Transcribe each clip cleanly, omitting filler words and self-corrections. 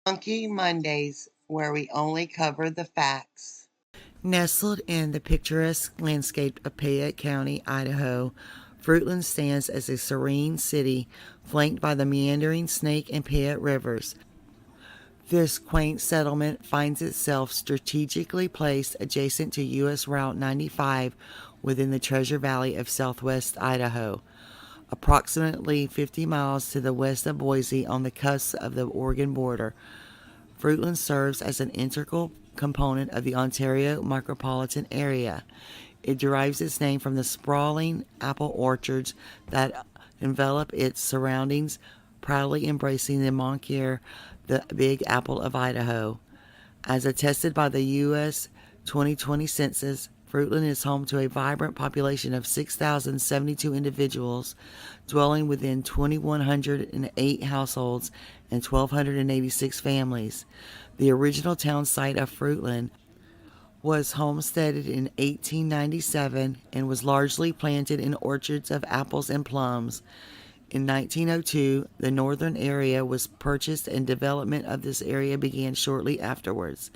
Monkey Mondays, where we only cover the facts. Nestled in the picturesque landscape of Piatt County, Idaho, Fruitland stands as a serene city flanked by the meandering Snake and Piatt rivers. This quaint settlement finds itself strategically placed adjacent to U.S. Route 95 within the Treasure Valley of southwest Idaho, approximately 50 miles to the west of Boise on the cusp of the Oregon border. Fruitland serves as an integral component of the Ontario micropolitan area. It derives its name from the sprawling apple orchards that envelop its surroundings, proudly embracing the Monkey, the Big Apple of Idaho. As attested by the U.S. 2020 census, Fruitland is home to a vibrant population of 6,072 individuals, dwelling within 2,108 households and 1,286 families. The original town site of Fruitland was homesteaded in 1897 and was largely planted in orchards of apples and plums. In 1902, the northern area was purchased and development of this area began shortly afterwards.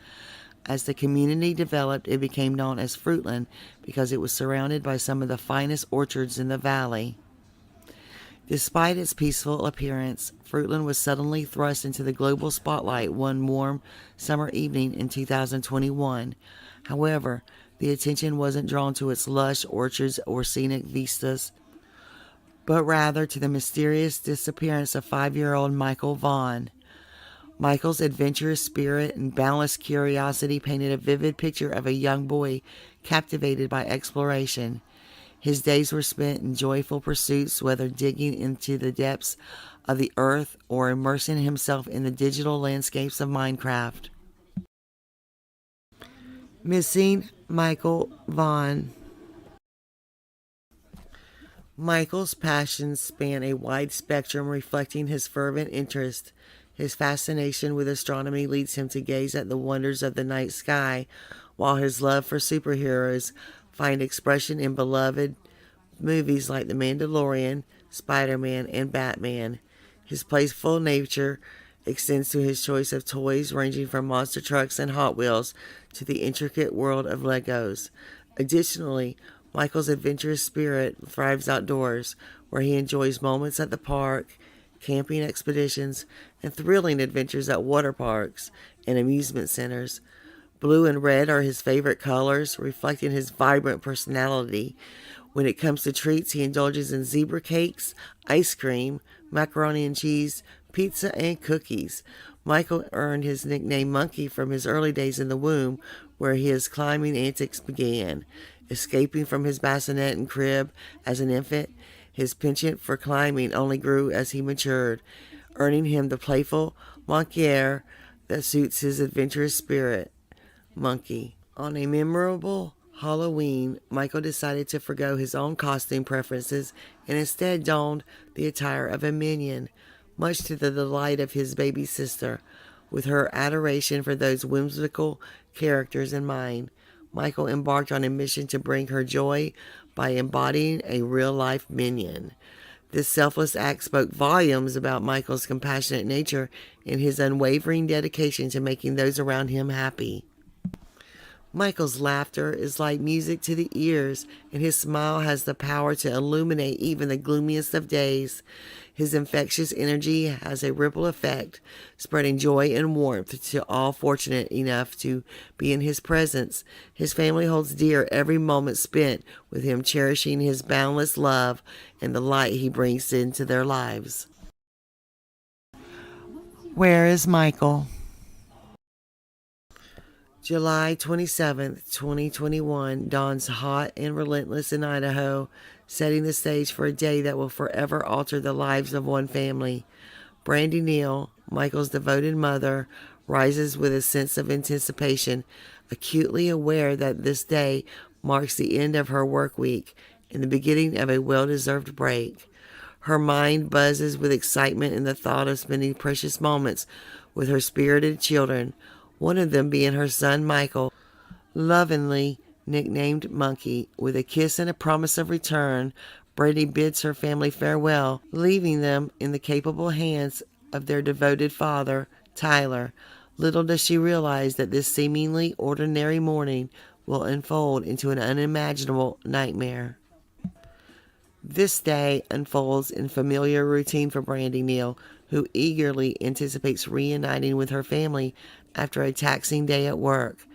As the community developed, it became known as Fruitland because it was surrounded by some of the finest orchards in the valley. Despite its peaceful appearance, Fruitland was suddenly thrust into the global spotlight one warm summer evening in 2021. However, the attention wasn't drawn to its lush orchards or scenic vistas, but rather to the mysterious disappearance of 5-year-old Michael Vaughan. Michael's adventurous spirit and boundless curiosity painted a vivid picture of a young boy captivated by exploration. His days were spent in joyful pursuits, whether digging into the depths of the earth or immersing himself in the digital landscapes of Minecraft. Missing Michael Vaughan. Michael's passions span a wide spectrum, reflecting his fervent interest. His fascination with astronomy leads him to gaze at the wonders of the night sky, while his love for superheroes find expression in beloved movies like The Mandalorian, Spider-Man, and Batman. His playful nature extends to his choice of toys ranging from monster trucks and Hot Wheels to the intricate world of Legos. Additionally, Michael's adventurous spirit thrives outdoors, where he enjoys moments at the park, camping expeditions, and thrilling adventures at water parks and amusement centers. Blue and red are his favorite colors, reflecting his vibrant personality. When it comes to treats, he indulges in zebra cakes, ice cream, macaroni and cheese, pizza, and cookies. Michael earned his nickname Monkey from his early days in the womb, where his climbing antics began. Escaping from his bassinet and crib as an infant, his penchant for climbing only grew as he matured, earning him the playful monkey that suits his adventurous spirit, Monkey. On a memorable Halloween, Michael decided to forgo his own costume preferences and instead donned the attire of a minion, much to the delight of his baby sister. With her adoration for those whimsical characters in mind, Michael embarked on a mission to bring her joy by embodying a real-life minion. This selfless act spoke volumes about Michael's compassionate nature and his unwavering dedication to making those around him happy. Michael's laughter is like music to the ears, and his smile has the power to illuminate even the gloomiest of days. His infectious energy has a ripple effect, spreading joy and warmth to all fortunate enough to be in his presence. His family holds dear every moment spent with him, cherishing his boundless love and the light he brings into their lives. Where is Michael? July 27th, 2021 dawns hot and relentless in Idaho, setting the stage for a day that will forever alter the lives of one family. Brandineal, Michael's devoted mother, rises with a sense of anticipation, acutely aware that this day marks the end of her work week and the beginning of a well-deserved break. Her mind buzzes with excitement in the thought of spending precious moments with her spirited children, one of them being her son Michael, lovingly nicknamed Monkey. With a kiss and a promise of return, Brandy bids her family farewell, leaving them in the capable hands of their devoted father, Tyler. Little does she realize that this seemingly ordinary morning will unfold into an unimaginable nightmare. This day unfolds in familiar routine for Brandineal, who eagerly anticipates reuniting with her family after a taxing day at work.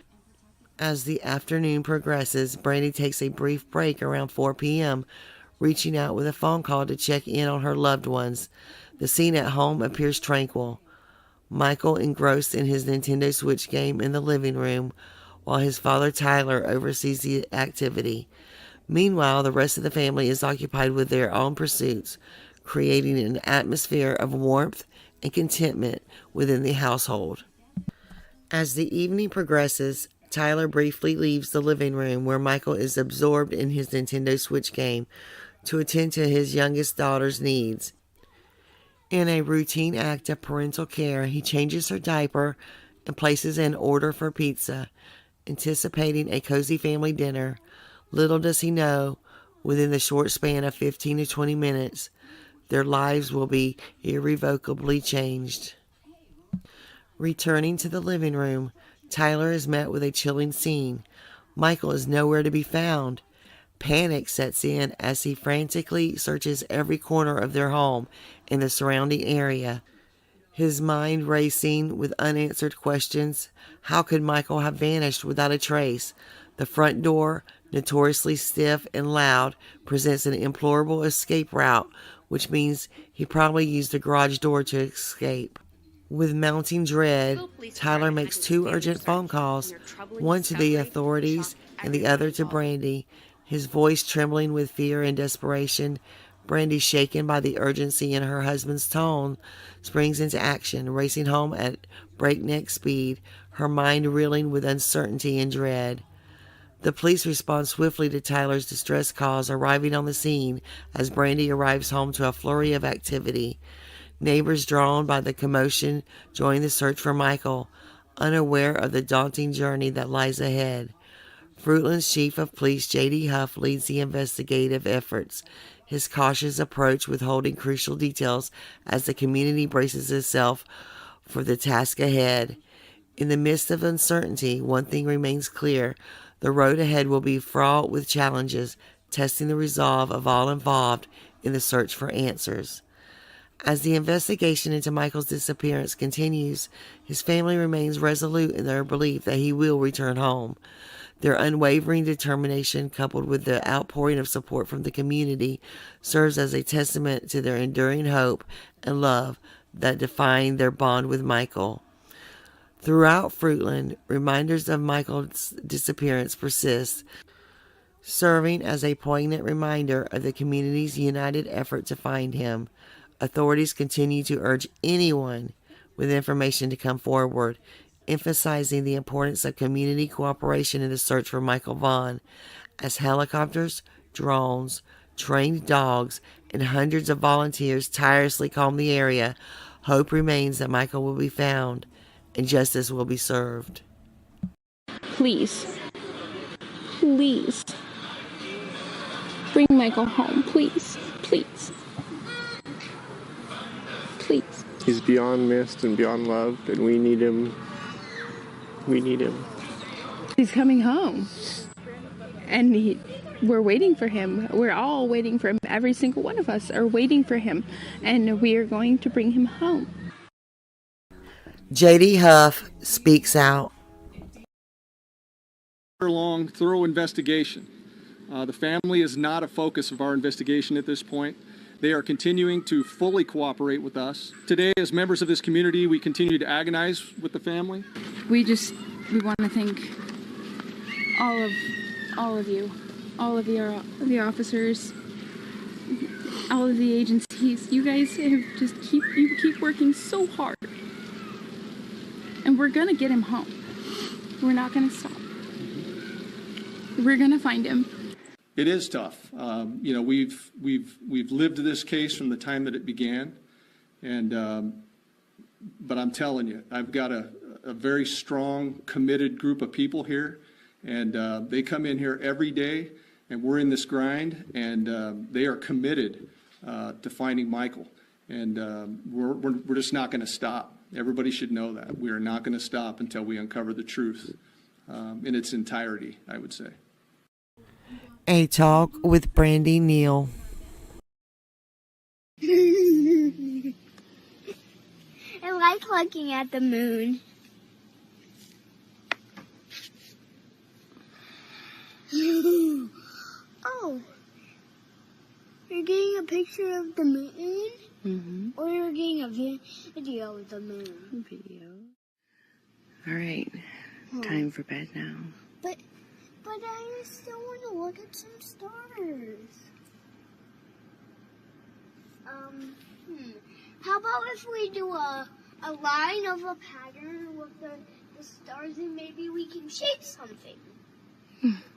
As the afternoon progresses, Brandy takes a brief break around 4 p.m., reaching out with a phone call to check in on her loved ones. The scene at home appears tranquil. Michael engrossed in his Nintendo Switch game in the living room, while his father Tyler oversees the activity. Meanwhile, the rest of the family is occupied with their own pursuits, creating an atmosphere of warmth and contentment within the household. As the evening progresses, Tyler briefly leaves the living room where Michael is absorbed in his Nintendo Switch game to attend to his youngest daughter's needs. In a routine act of parental care, he changes her diaper and places an order for pizza, anticipating a cozy family dinner. Little does he know, within the short span of 15 to 20 minutes, their lives will be irrevocably changed. Returning to the living room, Tyler is met with a chilling scene. Michael is nowhere to be found. Panic sets in as he frantically searches every corner of their home and the surrounding area, his mind racing with unanswered questions. How could Michael have vanished without a trace? The front door, notoriously stiff and loud, presents an implorable escape route, which means he probably used the garage door to escape. With mounting dread, Tyler makes two urgent phone calls, one to the authorities and the other to Brandy, his voice trembling with fear and desperation. Brandy, shaken by the urgency in her husband's tone, springs into action, racing home at breakneck speed, her mind reeling with uncertainty and dread. The police respond swiftly to Tyler's distress calls, arriving on the scene as Brandy arrives home to a flurry of activity. Neighbors, drawn by the commotion, join the search for Michael, unaware of the daunting journey that lies ahead. Fruitland's Chief of Police, J.D. Huff, leads the investigative efforts, his cautious approach withholding crucial details as the community braces itself for the task ahead. In the midst of uncertainty, one thing remains clear. The road ahead will be fraught with challenges, testing the resolve of all involved in the search for answers. As the investigation into Michael's disappearance continues, his family remains resolute in their belief that he will return home. Their unwavering determination, coupled with the outpouring of support from the community, serves as a testament to their enduring hope and love that define their bond with Michael. Throughout Fruitland, reminders of Michael's disappearance persist, serving as a poignant reminder of the community's united effort to find him. Authorities continue to urge anyone with information to come forward, emphasizing the importance of community cooperation in the search for Michael Vaughan. As helicopters, drones, trained dogs, and hundreds of volunteers tirelessly comb the area, hope remains that Michael will be found and justice will be served. Please, please, bring Michael home, please, please, please. He's beyond missed and beyond loved, and we need him. We need him. He's coming home, and we're waiting for him. We're all waiting for him. Every single one of us are waiting for him, and we are going to bring him home. J.D. Huff speaks out. Long, thorough investigation. The family is not a focus of our investigation at this point. They are continuing to fully cooperate with us. Today, as members of this community, we continue to agonize with the family. We want to thank all of you, the officers, all of the agencies. You guys have just keep working so hard. And we're gonna get him home. We're not gonna stop. We're gonna find him. It is tough. We've lived this case from the time that it began, and but I'm telling you, I've got a very strong, committed group of people here, and they come in here every day, and we're in this grind, and they are committed to finding Michael, and we're just not going to stop. Everybody should know that. We are not going to stop until we uncover the truth in its entirety, I would say. A talk with Brandy Neal. I like looking at the moon. Oh, you're getting a picture of the moon? Mm-hmm. Or you're getting a video of the moon? Video. All right. Time for bed now. But I still want to look at some stars. How about if we do a line of a pattern with the stars and maybe we can shape something?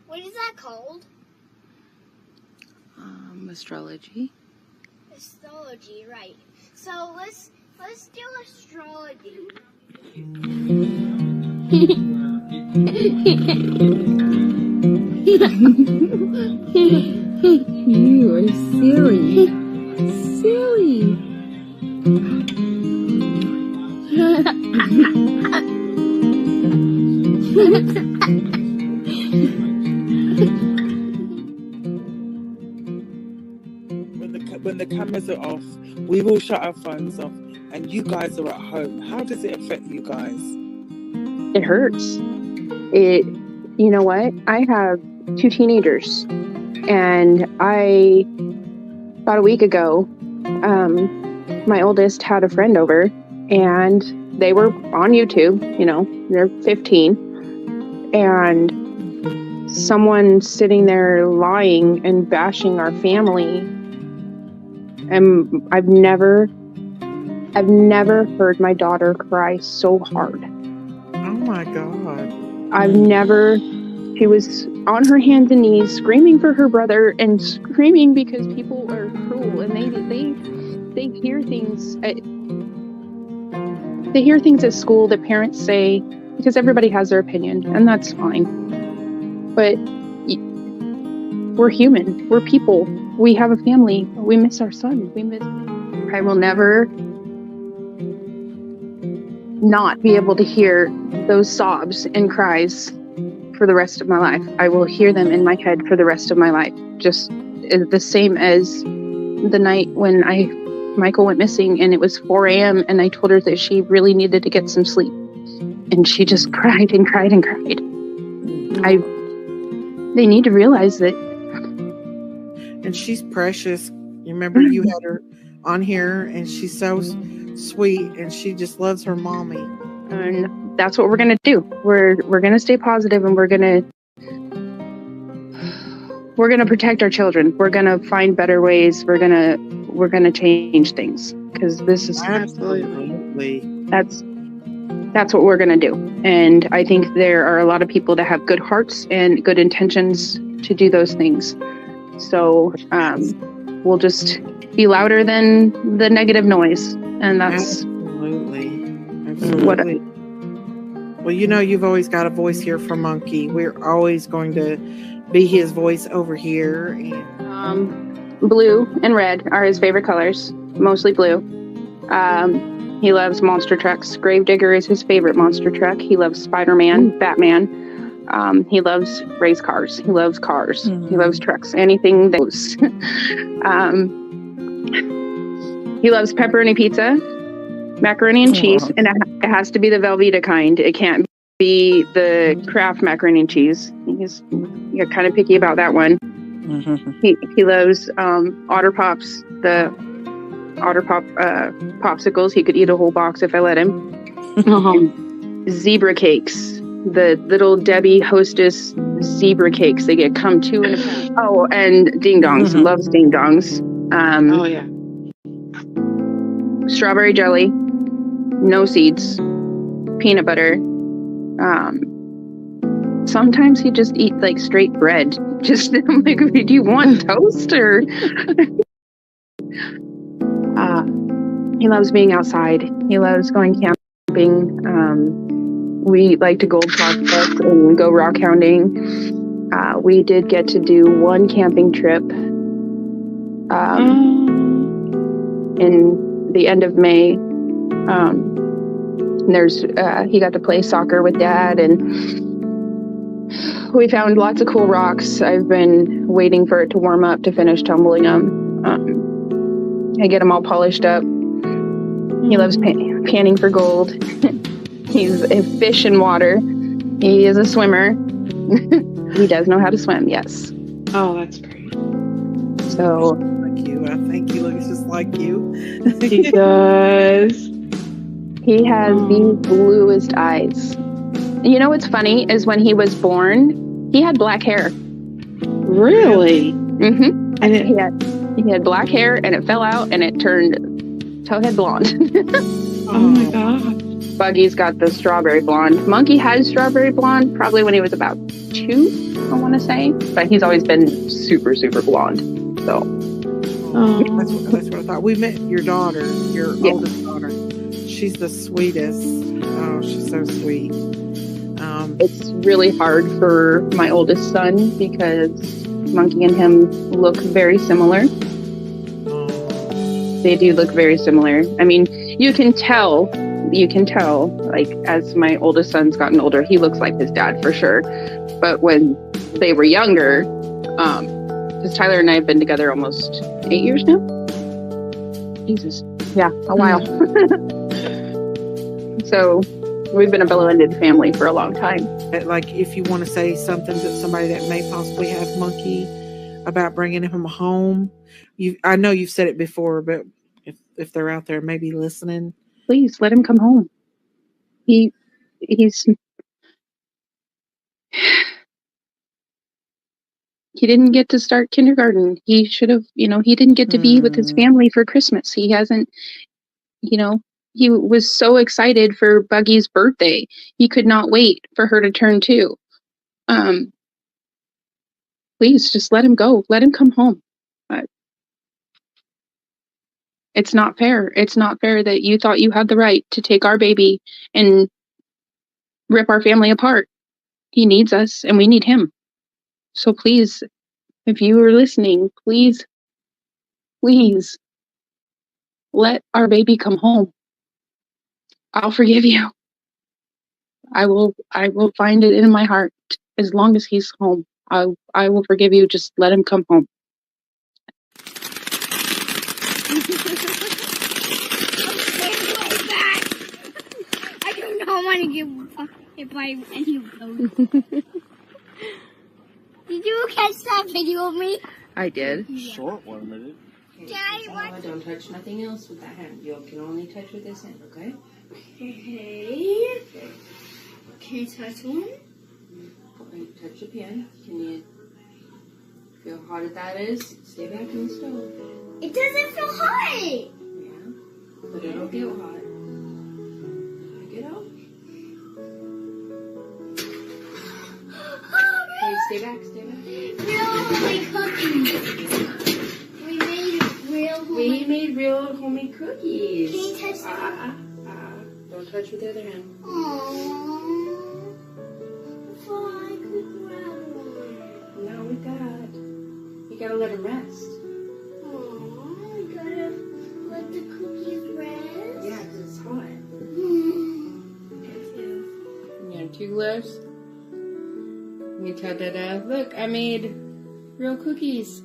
What is that called? Astrology. Astrology, right. So let's do astrology. You are silly. Silly. When the cameras are off, we will shut our phones off, and you guys are at home. How does it affect you guys? It hurts. You know what? I have 2 teenagers, and about a week ago, my oldest had a friend over, and they were on YouTube. They're 15, and someone sitting there lying and bashing our family. And I've never heard my daughter cry so hard. Oh my God. She was on her hands and knees screaming for her brother and screaming because people are cruel and they hear things at school that parents say, because everybody has their opinion, and that's fine. But we're human. We're people. We have a family. We miss our son. I will never not be able to hear those sobs and cries for the rest of my life. I will hear them in my head for the rest of my life. Just the same as the night when Michael went missing and it was 4 a.m. and I told her that she really needed to get some sleep. And she just cried and cried and cried. They need to realize that. And she's precious. You remember you had her on here, and she's so sweet, and she just loves her mommy. And that's what we're gonna do. We're gonna stay positive, and we're gonna protect our children. We're gonna find better ways. We're gonna change things, because this is Absolutely. That's what we're gonna do. And I think there are a lot of people that have good hearts and good intentions to do those things. So we'll just be louder than the negative noise, and that's Absolutely. what. Well, you've always got a voice here for Monkey. We're always going to be his voice over here. And blue and red are his favorite colors, mostly blue. He loves monster trucks. Gravedigger is his favorite monster truck. He loves Spider-Man, Batman. He loves race cars. He loves cars. Mm-hmm. He loves trucks. Anything that goes. He loves pepperoni pizza, macaroni and cheese, and it has to be the Velveeta kind. It can't be the Kraft macaroni and cheese. You're kind of picky about that one. Mm-hmm. He loves Otter Pops, the Otter Pop popsicles. He could eat a whole box if I let him. Zebra cakes. The little Debbie Hostess zebra cakes. They get come 2 in a pack. Oh, and ding dongs. Mm-hmm. Loves ding dongs. Strawberry jelly, no seeds, peanut butter. Sometimes he just eat like straight bread. Just I'm like, do you want toast or? He loves being outside. He loves going camping. We like to go prospect and go rock hounding. We did get to do one camping trip in the end of May. And he got to play soccer with Dad, and we found lots of cool rocks. I've been waiting for it to warm up to finish tumbling them. I get them all polished up. He loves panning for gold. He's a fish in water. He is a swimmer. He does know how to swim, yes. Oh, that's great. So, like you. I think he looks just like you. He does. He has the bluest eyes. You know what's funny is when he was born, he had black hair. Really? Mm-hmm. And he had black hair, and it fell out, and it turned towhead blonde. Oh my God. Buggy's got the strawberry blonde. Monkey had strawberry blonde probably when he was about 2, I want to say. But he's always been super, super blonde. So. That's what I thought. We met your daughter, your oldest daughter. She's the sweetest. Oh, she's so sweet. It's really hard for my oldest son because Monkey and him look very similar. They do look very similar. I mean, you can tell, like, as my oldest son's gotten older, he looks like his dad for sure. But when they were younger, because Tyler and I have been together almost 8 years now. Jesus. Yeah, a while. So we've been a blended family for a long time. Like, if you want to say something to somebody that may possibly have Monkey about bringing him home, I know you've said it before, but if they're out there maybe listening, please let him come home. He didn't get to start kindergarten. He should have, he didn't get to be with his family for Christmas. He hasn't, he was so excited for Buggy's birthday. He could not wait for her to turn 2. Please just let him go. Let him come home. It's not fair. It's not fair that you thought you had the right to take our baby and rip our family apart. He needs us and we need him. So please, if you are listening, please let our baby come home. I'll forgive you. I will find it in my heart as long as he's home. I will forgive you. Just let him come home. I do not want to get hit by any of those. Did you catch that video of me? I did. Short one minute. Daddy, what? Don't touch nothing else with that hand. You can only touch with this hand, okay? Okay. Can you touch one? Touch the pan. Can you feel how hot that is? Stay back in the stove. It doesn't feel hot. Yeah, but it'll get hot. Pick it up. Okay, stay back. We made real homemade We made real homemade cookies. cookies. Can you touch them? Don't touch with the other hand. Aww. If I could grab one. Not with that. You gotta let them rest. Aww, I gotta let the cookies rest. Yeah, because it's hot. You have 2 left. You ta-da-da. Look, I made real cookies.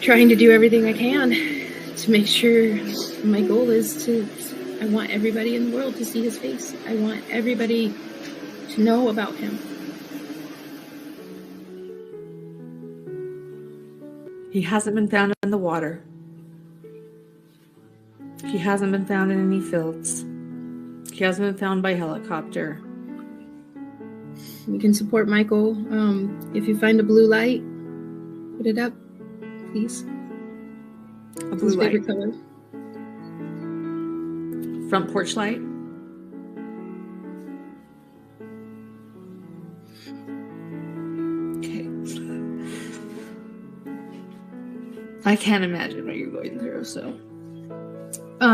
Trying to do everything I can to make sure. My goal is I want everybody in the world to see his face. I want everybody to know about him. He hasn't been found in the water. He hasn't been found in any fields. He hasn't been found by helicopter. You can support Michael. If you find a blue light, put it up, please. A blue His light. favorite color. Front porch light. Okay. I can't imagine what you're going through, so. Hold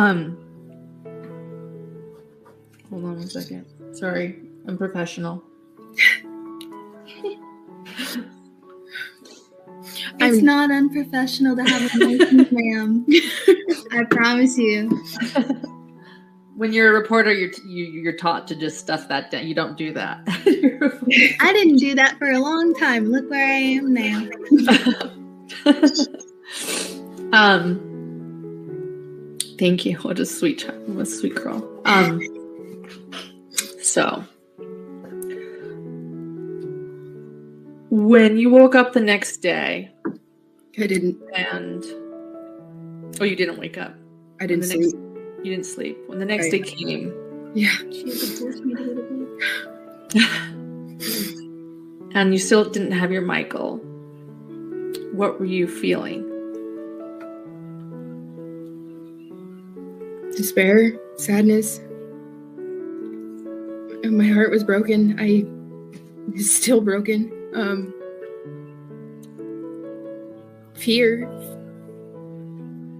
on 1 second. Sorry, I'm professional. It's not unprofessional to have a license, ma'am. I promise you. When you're a reporter, you're taught to just stuff that down. You don't do that. I didn't do that for a long time. Look where I am now. Thank you. What a sweet child. What a sweet girl. So when you woke up the next day, I didn't. And you didn't wake up. I didn't sleep. You didn't sleep. When the next day came. Yeah. She had to force me to go to bed. And you still didn't have your Michael. What were you feeling? Despair, sadness. And my heart was broken. It's still broken. Fear.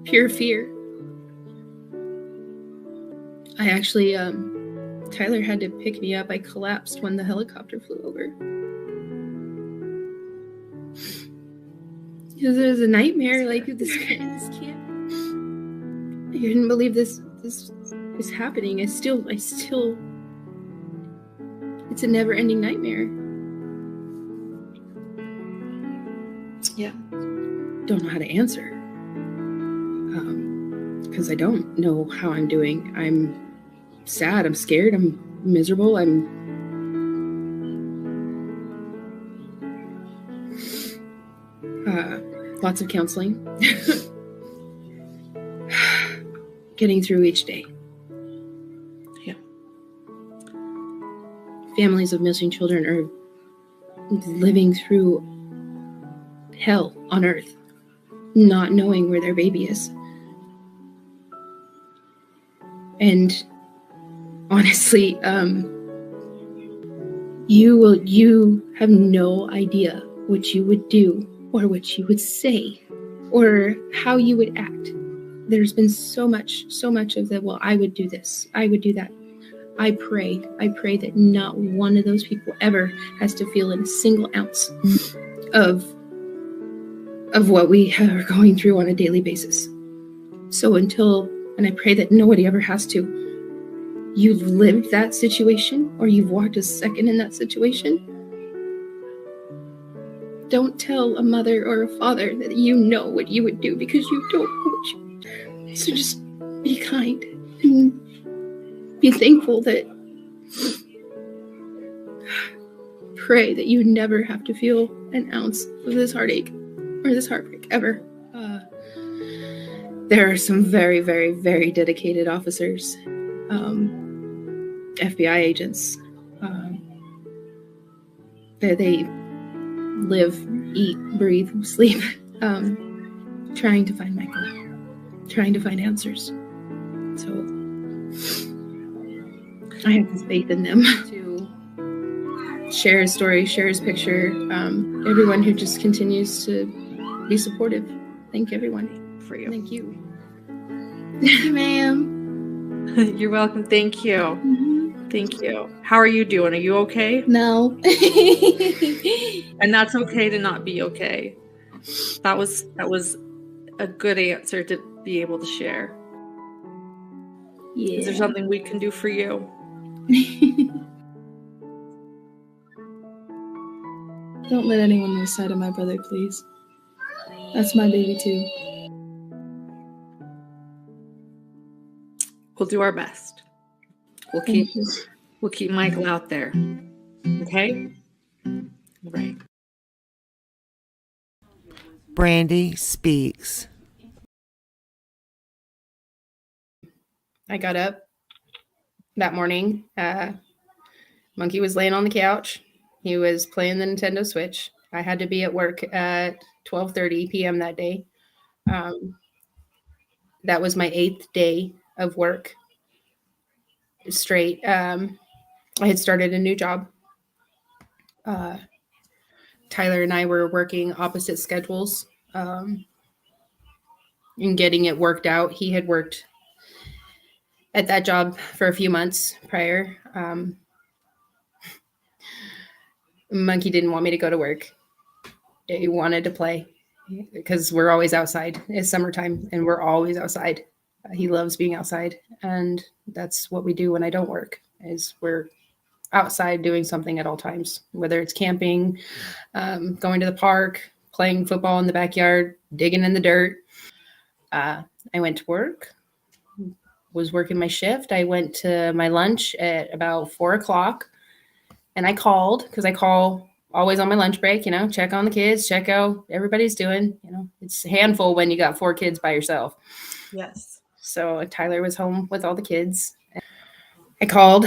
Pure fear. I actually, Tyler had to pick me up. I collapsed when the helicopter flew over. Because it was a nightmare. Like, this can't. I couldn't believe this is happening. It's a never-ending nightmare. Yeah. Don't know how to answer. Because I don't know how I'm doing. I'm sad. I'm scared. I'm miserable. Lots of counseling. Getting through each day. Yeah. Families of missing children are living through hell on earth, not knowing where their baby is. And honestly, you have no idea what you would do or what you would say or how you would act. There's been so much of the, well, I would do this, I would do that. I pray that not one of those people ever has to feel in a single ounce of what we are going through on a daily basis. So and I pray that nobody ever has to. You've lived that situation or you've walked a second in that situation. Don't tell a mother or a father that you know what you would do because you don't know what you would do. So just be kind and be thankful that pray that you never have to feel an ounce of this heartache or this heartbreak ever. There are some very, very, very dedicated officers, FBI agents. They live, eat, breathe, sleep, trying to find Michael, trying to find answers. So I have this faith in them to share his story, share his picture. Everyone who just continues to be supportive. Thank everyone. For you. Thank you. Thank you, ma'am. You're welcome. Thank you. Mm-hmm. Thank you. How are you doing? Are you okay? No. And that's okay to not be okay. That was a good answer to be able to share. Yeah. Is there something we can do for you? Don't let anyone lose sight of my brother, please. That's my baby too. We'll do our best. We'll keep Michael out there. Okay? All right. Brandy speaks. I got up that morning. Monkey was laying on the couch. He was playing the Nintendo Switch. I had to be at work at 12:30 p.m. that day. That was my 8th day of work straight. I had started a new job. Tyler and I were working opposite schedules and getting it worked out. He had worked at that job for a few months prior. Monkey didn't want me to go to work. He wanted to play because we're always outside. It's summertime and we're always outside. He loves being outside, and that's what we do when I don't work. Is we're outside doing something at all times, whether it's camping, going to the park, playing football in the backyard, digging in the dirt. I went to work, was working my shift. I went to my lunch at about 4:00, and I called because I call always on my lunch break, check on the kids, check out everybody's doing. It's a handful when you got 4 kids by yourself. Yes. So Tyler was home with all the kids. I called.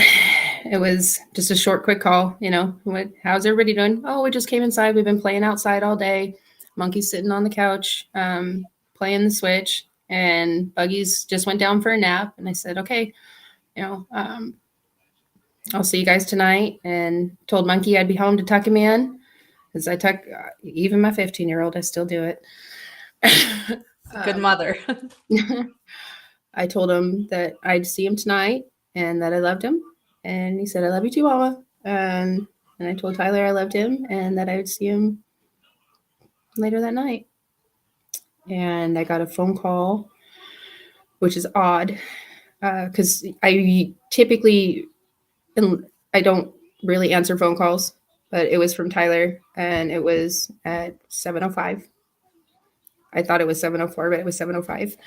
It was just a short, quick call. How's everybody doing? Oh, we just came inside. We've been playing outside all day. Monkey's sitting on the couch, playing the Switch, and Buggy's just went down for a nap. And I said, okay, I'll see you guys tonight. And told Monkey I'd be home to tuck him in, because I tuck even my 15-year-old. I still do it. Good mother. I told him that I'd see him tonight and that I loved him. And he said, I love you too, Mama. And I told Tyler I loved him and that I would see him later that night. And I got a phone call, which is odd, because I typically, I don't really answer phone calls, but it was from Tyler, and it was at 7:05. I thought it was 7:04, but it was 7:05,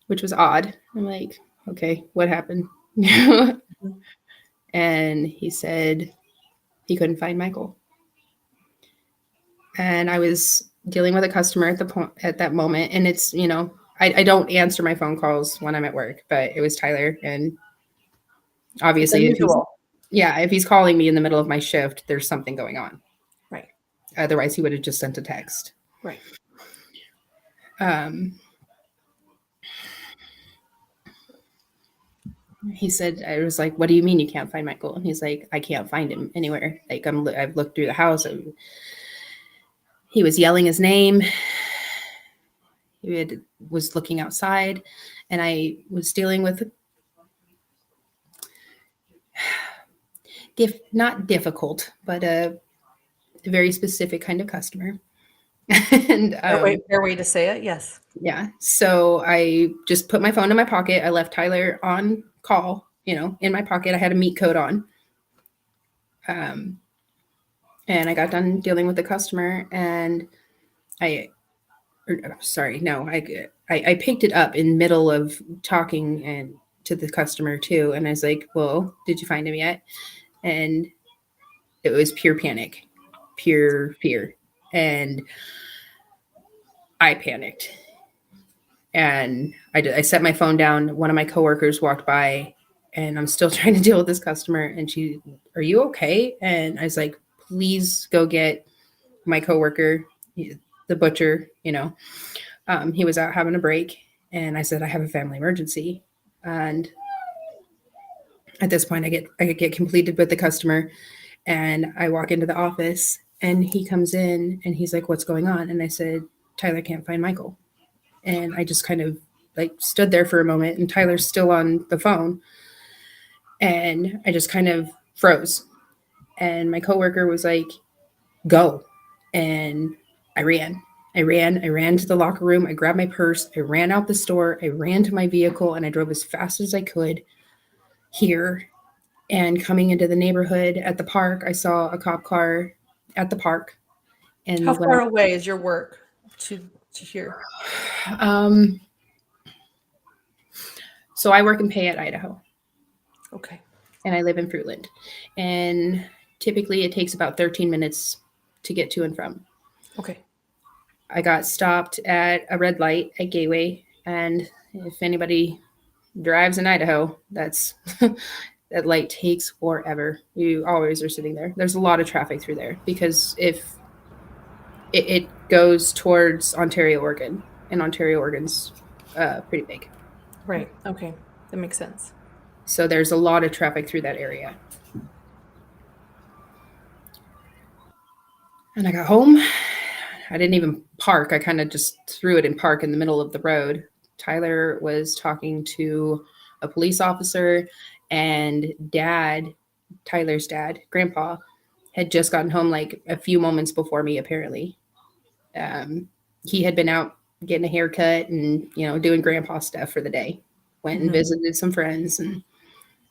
which was odd. I'm like, okay, what happened? And he said he couldn't find Michael. And I was dealing with a customer at that moment. And it's, I don't answer my phone calls when I'm at work, but it was Tyler. And obviously, if he's calling me in the middle of my shift, there's something going on. Right. Otherwise, he would have just sent a text. Right. He said, I was like, what do you mean you can't find Michael? And he's like, I can't find him anywhere. Like, I've looked through the house. He was yelling his name. He was looking outside, and I was dealing with not difficult, but a very specific kind of customer. And fair way to say it. Yes. Yeah. So I just put my phone in my pocket. I left Tyler on call, in my pocket. I had a meat coat on. And I got done dealing with the customer, and I picked it up in middle of talking and to the customer too. And I was like, well, did you find him yet? And it was pure panic, pure fear. And I panicked, and I set my phone down. One of my coworkers walked by, and I'm still trying to deal with this customer. And she, are you okay? And I was like, please go get my coworker, the butcher. He was out having a break, and I said, I have a family emergency. And at this point, I get completed with the customer, and I walk into the office, and he comes in, and he's like, what's going on? And I said, Tyler can't find Michael. And I just kind of stood there for a moment, and Tyler's still on the phone, and I just kind of froze. And my coworker was like, go. And I ran to the locker room. I grabbed my purse. I ran out the store. I ran to my vehicle, and I drove as fast as I could here. And coming into the neighborhood at the park, I saw a cop car at the park. And how far away is your work to here? So I work in Payette, Idaho. Okay. And I live in Fruitland. And typically it takes about 13 minutes to get to and from. Okay. I got stopped at a red light at Gateway. And if anybody drives in Idaho, that's that light takes forever. You always are sitting there. There's a lot of traffic through there because if it goes towards Ontario, Oregon, and Ontario, Oregon's pretty big. Right. Okay. That makes sense. So there's a lot of traffic through that area. And I got home. I didn't even park. I kind of just threw it in park in the middle of the road. Tyler was talking to a police officer, and Tyler's dad, Grandpa, had just gotten home a few moments before me, apparently. He had been out getting a haircut and, doing grandpa stuff for the day. Went and visited some friends and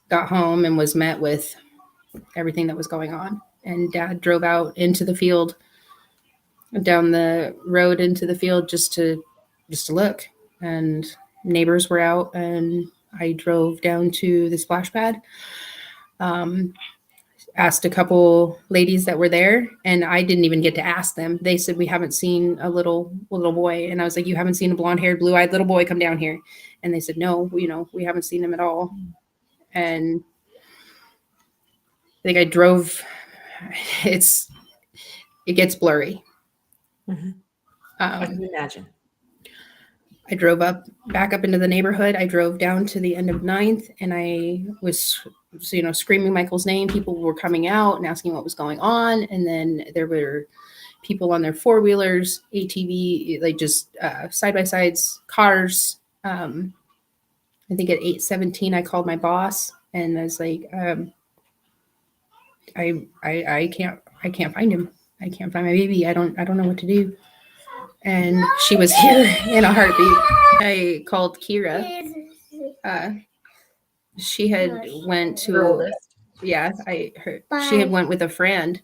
got home and was met with everything that was going on. And Dad drove out into the field, down the road into the field just to look. And neighbors were out, and I drove down to the splash pad. Asked a couple ladies that were there, and I didn't even get to ask them. They said, we haven't seen a little boy. And I was like, you haven't seen a blonde-haired, blue-eyed little boy come down here? And they said, no, we haven't seen him at all. And I think I drove, it gets blurry. I can imagine. I drove back up into the neighborhood. I drove down to the end of 9th, and I was, screaming Michael's name. People were coming out and asking what was going on. And then there were people on their 4-wheelers, ATV, like just side-by-sides, cars. I think at 8:17, I called my boss, and I was like, I can't find him. I can't find my baby. I don't know what to do. And she was here in a heartbeat. I called Kira. She had went to, she had went with a friend.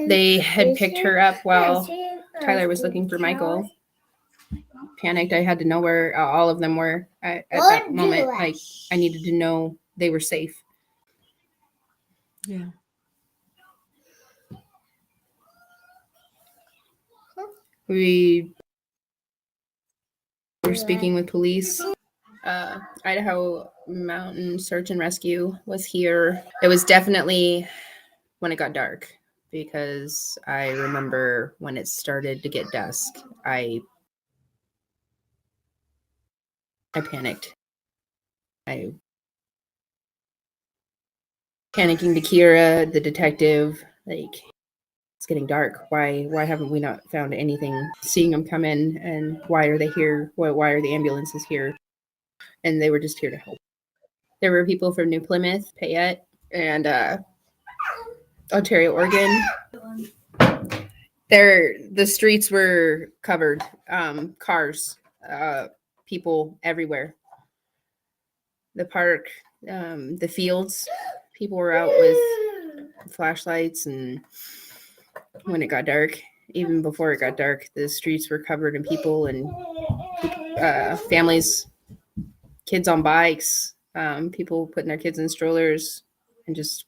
They had picked her up while Tyler was looking for Michael. Panicked. I had to know where all of them were at that moment. Like, I needed to know they were safe. Yeah. We were speaking with police. Idaho Mountain Search and Rescue was here. It was definitely when it got dark, because I remember when it started to get dusk, I panicked. I panicking to Kira, the detective, like, it's getting dark. Why haven't we not found anything? Seeing them come in, and why are they here? Why are the ambulances here? And they were just here to help. There were people from New Plymouth, Payette, and Ontario, Oregon. The streets were covered, cars, people everywhere. The park, the fields, people were out with flashlights, and when it got dark, even before it got dark, the streets were covered in people and families, kids on bikes, people putting their kids in strollers and just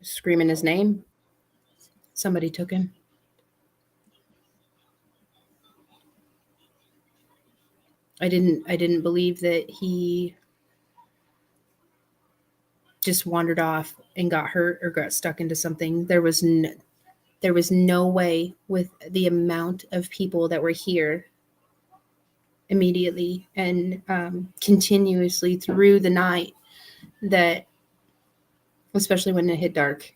screaming his name. Somebody took him. I didn't believe that he just wandered off and got hurt or got stuck into something. There was no way, with the amount of people that were here immediately and continuously through the night, that, especially when it hit dark.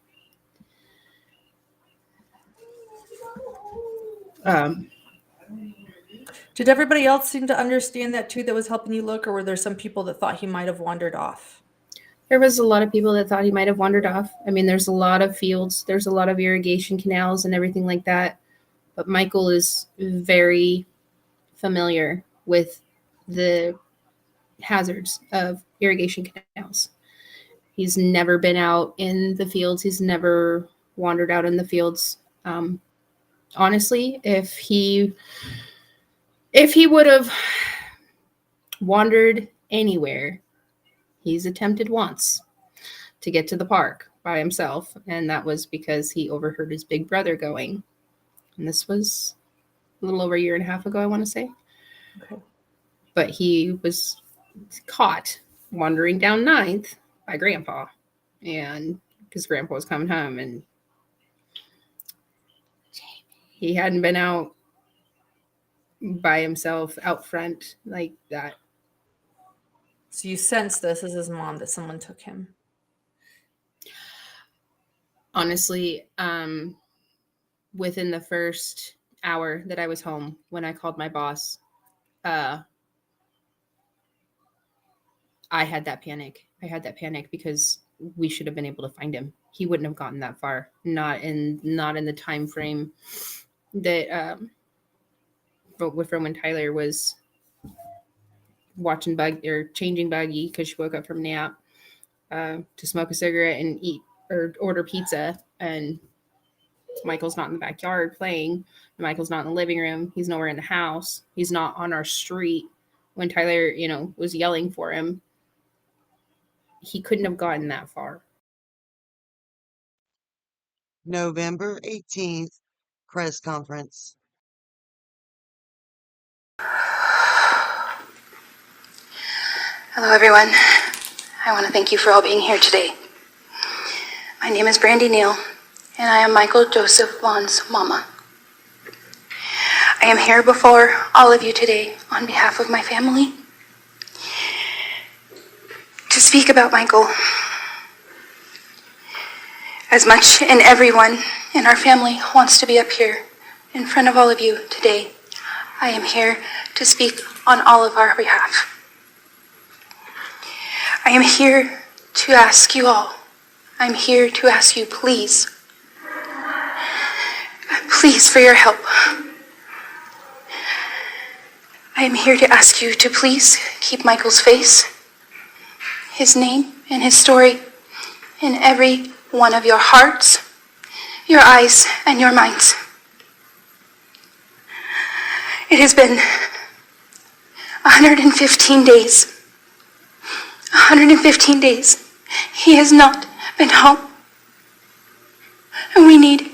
Did everybody else seem to understand that too, that was helping you look, or were there some people that thought he might have wandered off? There was a lot of people that thought he might have wandered off. I mean, there's a lot of fields, there's a lot of irrigation canals and everything like that. But Michael is very familiar with the hazards of irrigation canals. He's never been out in the fields. He's never wandered out in the fields. Honestly, if he would have wandered anywhere, he's attempted once to get to the park by himself, and that was because he overheard his big brother going. And this was a little over a year and a half ago, I want to say. Okay. But he was caught wandering down 9th by Grandpa, and because Grandpa was coming home, and he hadn't been out by himself out front like that. So you sense this as his mom, that someone took him? Honestly, within the first hour that I was home, when I called my boss, I had that panic. I had that panic because we should have been able to find him. He wouldn't have gotten that far. Not in the time frame that from when Tyler was watching changing Buggy because she woke up from nap, to smoke a cigarette and eat or order pizza, and Michael's not in the backyard playing. Michael's not in the living room. He's nowhere in the house. He's not on our street when Tyler, was yelling for him. He couldn't have gotten that far. November 18th, press conference. Hello, everyone. I want to thank you for all being here today. My name is Brandineal, and I am Michael Joseph Vaughan's mama. I am here before all of you today on behalf of my family to speak about Michael. As much and everyone in our family wants to be up here in front of all of you today, I am here to speak on all of our behalf. I am here to ask you all. I'm here to ask you, please for your help. I am here to ask you to please keep Michael's face, his name, and his story in every one of your hearts, your eyes, and your minds. It has been 115 days. 115 days. He has not been home. And we need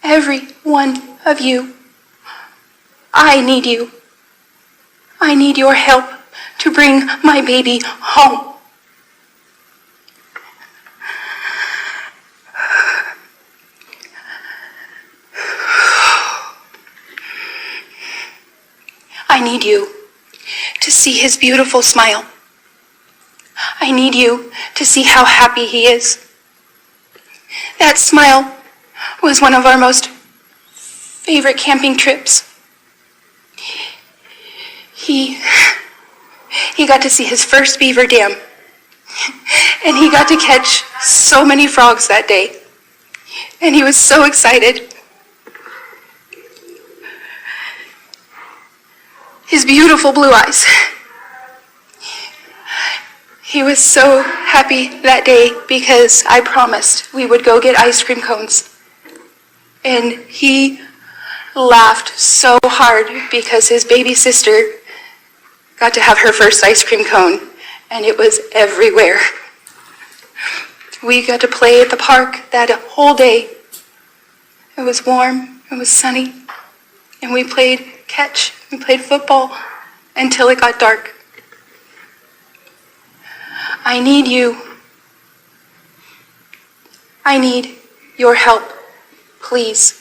every one of you. I need you. I need your help to bring my baby home. I need you to see his beautiful smile. I need you to see how happy he is. That smile was one of our most favorite camping trips. He got to see his first beaver dam, and he got to catch so many frogs that day, and he was so excited. His beautiful blue eyes. He was so happy that day because I promised we would go get ice cream cones. And he laughed so hard because his baby sister got to have her first ice cream cone, and it was everywhere. We got to play at the park that whole day. It was warm, it was sunny, and we played catch, we played football until it got dark. I need you. I need your help, please.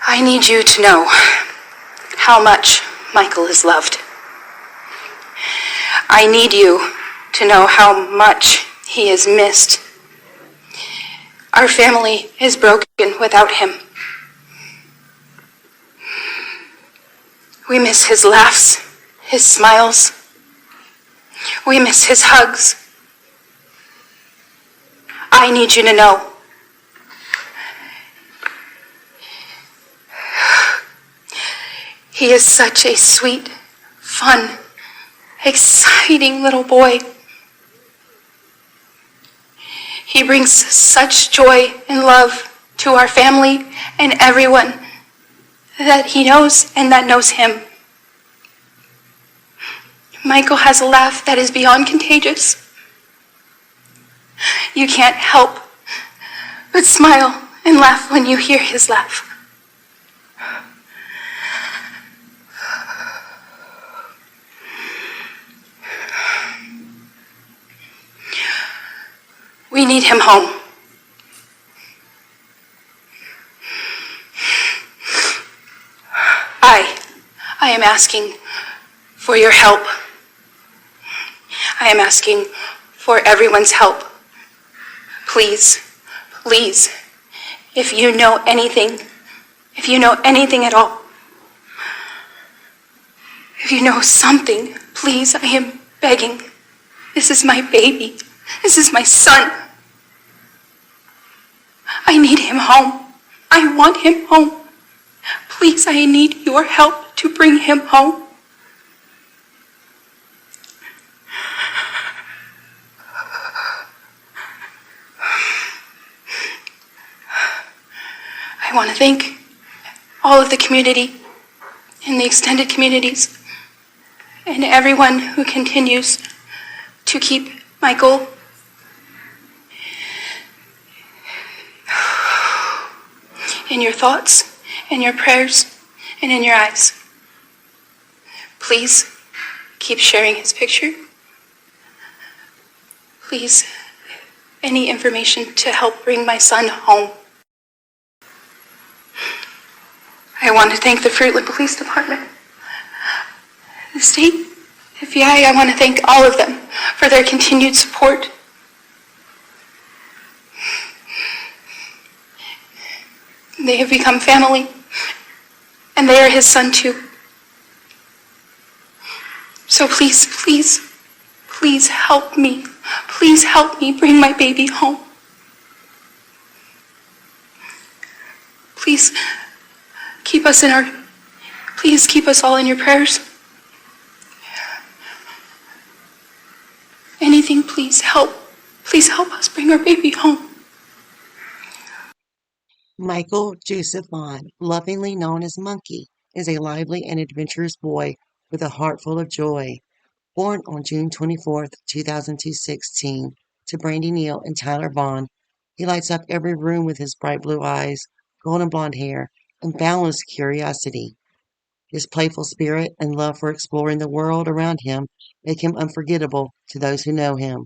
I need you to know how much Michael is loved. I need you to know how much he is missed. Our family is broken without him. We miss his laughs, his smiles. We miss his hugs. I need you to know. He is such a sweet, fun, exciting little boy. He brings such joy and love to our family and everyone that he knows and that knows him. Michael has a laugh that is beyond contagious. You can't help but smile and laugh when you hear his laugh. We need him home. I am asking for your help. I am asking for everyone's help. Please, please, if you know anything If you know anything at all, if you know something, please, I am begging. This is my baby. This is my son. I need him home. I want him home. Please, I need your help to bring him home. I want to thank all of the community and the extended communities and everyone who continues to keep Michael in your thoughts, in your prayers, and in your eyes. Please keep sharing his picture. Please, any information to help bring my son home. I want to thank the Fruitland Police Department, the state, FBI. I want to thank all of them for their continued support. They have become family, and they are his son too. So please, please, please help me. Please help me bring my baby home. Please keep us all in your prayers. Anything, please help. Please help us bring our baby home. Michael Joseph Vaughan, lovingly known as Monkey, is a lively and adventurous boy with a heart full of joy. Born on June 24, 2016, to Brandy, Neal, and Tyler Vaughan, he lights up every room with his bright blue eyes, golden blonde hair, and boundless curiosity. His playful spirit and love for exploring the world around him make him unforgettable to those who know him.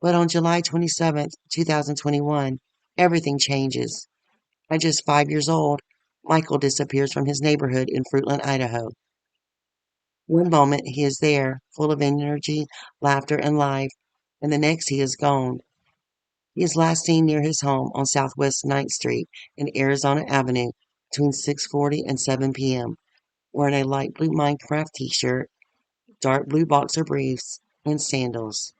But on July 27, 2021, everything changes. At just 5 years old, Michael disappears from his neighborhood in Fruitland, Idaho. One moment he is there, full of energy, laughter, and life, and the next he is gone. He is last seen near his home on Southwest 9th Street and Arizona Avenue between 6:40 and 7 p.m., wearing a light blue Minecraft t-shirt, dark blue boxer briefs, and sandals.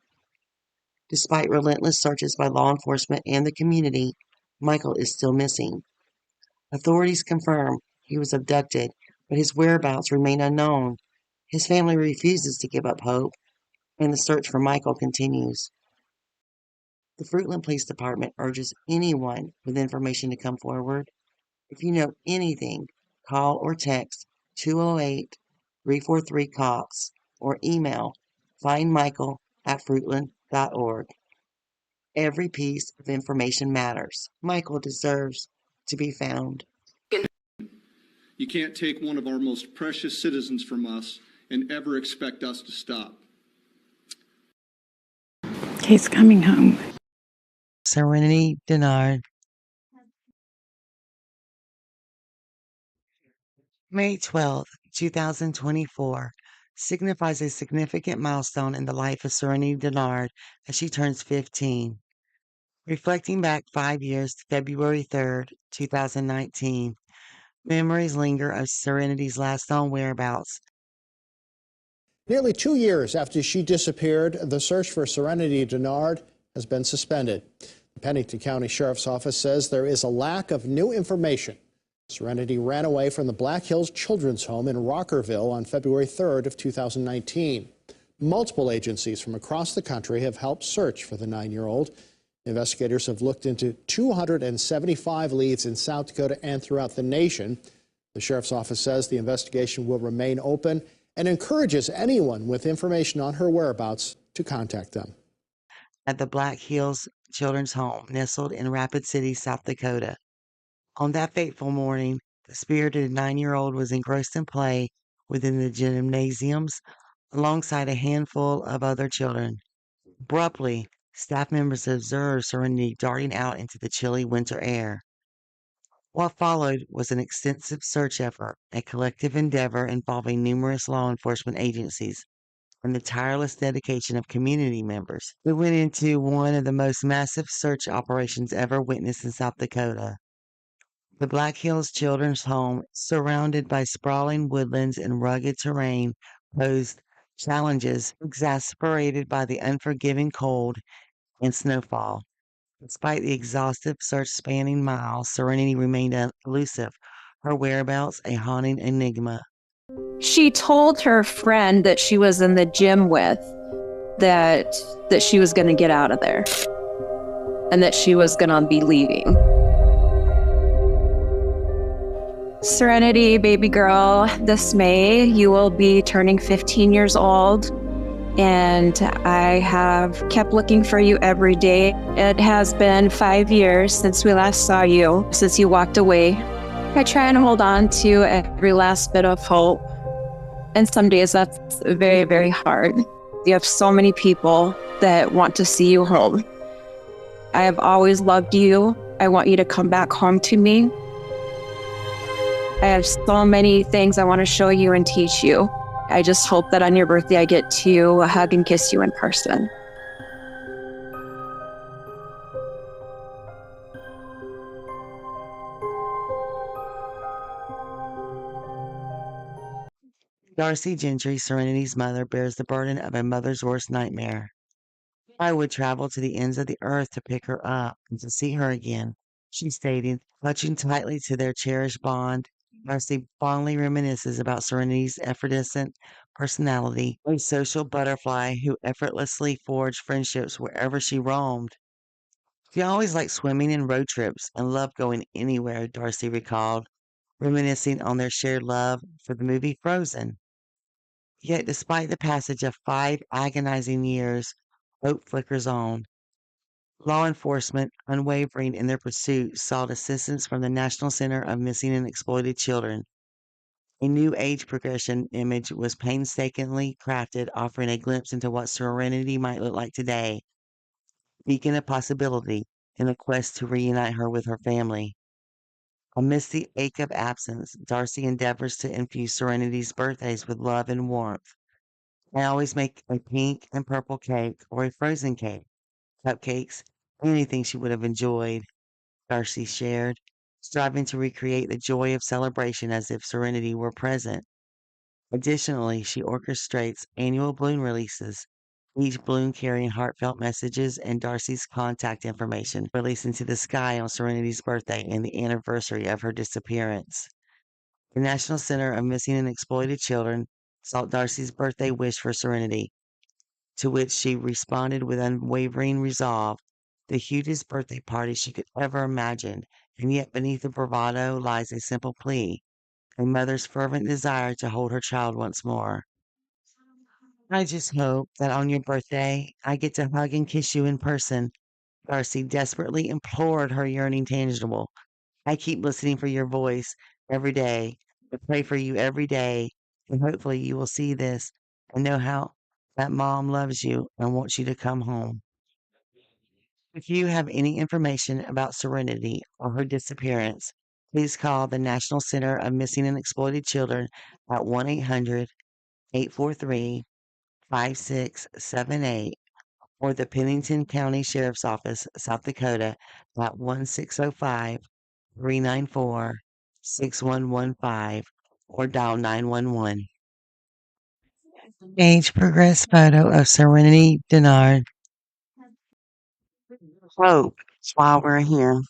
Despite relentless searches by law enforcement and the community, Michael is still missing. Authorities confirm he was abducted, but his whereabouts remain unknown. His family refuses to give up hope, and the search for Michael continues. The Fruitland Police Department urges anyone with information to come forward. If you know anything, call or text 208-343-COPS or email findmichael@fruitland.org. Every piece of information matters. Michael deserves to be found. You can't take one of our most precious citizens from us and ever expect us to stop. He's coming home. Serenity Denard. May 12, 2024 signifies a significant milestone in the life of Serenity Denard as she turns 15. Reflecting back 5 years to February 3rd, 2019, memories linger of Serenity's last known whereabouts. Nearly 2 years after she disappeared, the search for Serenity Denard has been suspended. The Pennington County Sheriff's Office says there is a lack of new information. Serenity ran away from the Black Hills Children's Home in Rockerville on February 3rd of 2019. Multiple agencies from across the country have helped search for the 9-year-old. Investigators have looked into 275 leads in South Dakota and throughout the nation. The Sheriff's Office says the investigation will remain open and encourages anyone with information on her whereabouts to contact them. At the Black Hills Children's Home, nestled in Rapid City, South Dakota. On that fateful morning, the spirited 9-year-old was engrossed in play within the gymnasiums alongside a handful of other children. Abruptly, staff members observed Serenity darting out into the chilly winter air. What followed was an extensive search effort, a collective endeavor involving numerous law enforcement agencies, and the tireless dedication of community members. We went into one of the most massive search operations ever witnessed in South Dakota. The Black Hills Children's Home, surrounded by sprawling woodlands and rugged terrain, posed challenges exacerbated by the unforgiving cold and snowfall. Despite the exhaustive search spanning miles, Serenity remained elusive, her whereabouts a haunting enigma. She told her friend that she was in the gym with that she was going to get out of there and that she was going to be leaving. Serenity, baby girl, this May you will be turning 15 years old, and I have kept looking for you every day. It has been 5 years since we last saw you, since you walked away. I try and hold on to every last bit of hope, and some days that's very, very hard. You have so many people that want to see you home. I have always loved you. I want you to come back home to me. I have so many things I want to show you and teach you. I just hope that on your birthday I get to hug and kiss you in person. Darcy Gentry, Serenity's mother, bears the burden of a mother's worst nightmare. I would travel to the ends of the earth to pick her up and to see her again, she stated, clutching tightly to their cherished bond. Darcy fondly reminisces about Serenity's effervescent personality, a social butterfly who effortlessly forged friendships wherever she roamed. She always liked swimming and road trips and loved going anywhere, Darcy recalled, reminiscing on their shared love for the movie Frozen. Yet, despite the passage of 5 agonizing years, hope flickers on. Law enforcement, unwavering in their pursuit, sought assistance from the National Center of Missing and Exploited Children. A new age progression image was painstakingly crafted, offering a glimpse into what Serenity might look like today, beacon of possibility in a quest to reunite her with her family. Amidst the ache of absence, Darcy endeavors to infuse Serenity's birthdays with love and warmth. I always make a pink and purple cake or a frozen cake, cupcakes, anything she would have enjoyed, Darcy shared, striving to recreate the joy of celebration as if Serenity were present. Additionally, she orchestrates annual balloon releases, each balloon carrying heartfelt messages and Darcy's contact information released into the sky on Serenity's birthday and the anniversary of her disappearance. The National Center of Missing and Exploited Children sought Darcy's birthday wish for Serenity, to which she responded with unwavering resolve, the hugest birthday party she could ever imagine, and yet beneath the bravado lies a simple plea, a mother's fervent desire to hold her child once more. I just hope that on your birthday, I get to hug and kiss you in person, Darcy desperately implored her yearning tangible. I keep listening for your voice every day. I pray for you every day, and hopefully you will see this and know how that mom loves you and wants you to come home. If you have any information about Serenity or her disappearance, please call the National Center of Missing and Exploited Children at 1-800-843-5678 or the Pennington County Sheriff's Office, South Dakota at 1-605-394-6115 or dial 911. Age progress photo of Serenity Denard. Hope, while we're here.